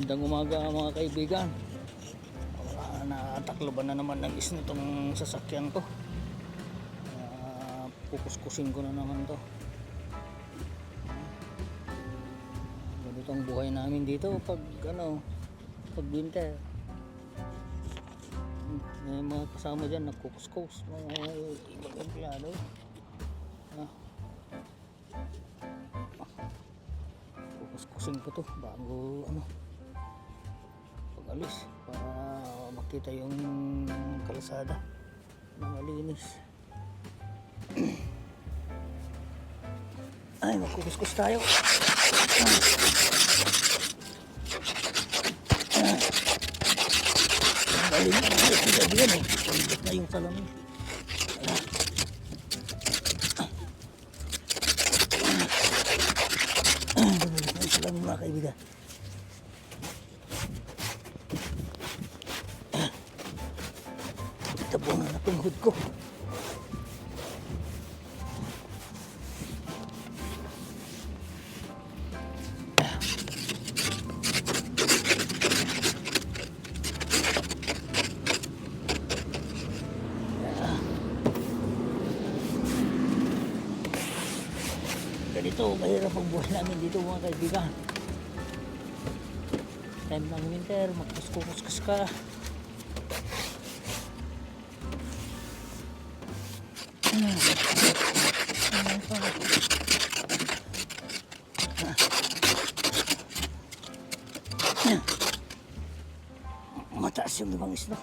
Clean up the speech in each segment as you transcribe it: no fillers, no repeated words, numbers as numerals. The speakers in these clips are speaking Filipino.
Magandang umaga mga kaibigan. Natakloban na naman ng isno itong sasakyan ko. Pukuskusin ko na naman to. Ganito ang buhay namin dito pag pag winter. May mga kasama dyan nagkukuskus, mga ibang empleyado. Kukuskusin ko to bago pag-alis para makita yung kalsada na malinis. Ay, magkukuskus tayo. Palibat na yung salamin. Palibat na yung salamin mga kaibigan. Tabungan na tuhod ko. Ganito, mahirap ang buhay namin dito mga kaibigan. Time ng winter, magkuskuskas ka. Mataas yung limang isno.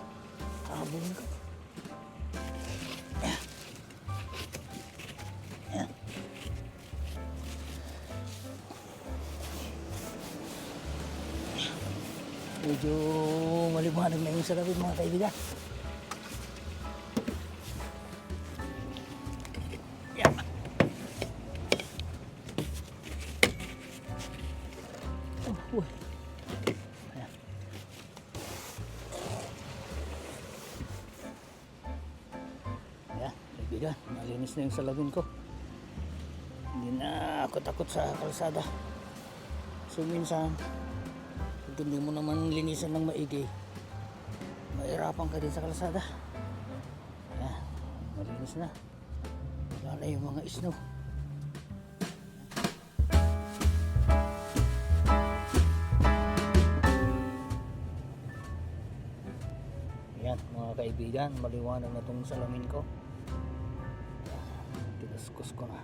Habulin ko. Medyo maliwanag na yung sarapin mga kaibigan. Kaibigan, malinis na yung salabin ko. Hindi na ako takot sa kalsada. So minsan kung hindi mo naman linisan ng maigi, mahirapan ka din sa kalsada. Ayan, malinis na. Wala na yung mga isno. Ayan mga kaibigan, maliwanag na itong salamin ko. Tinuskus ko na.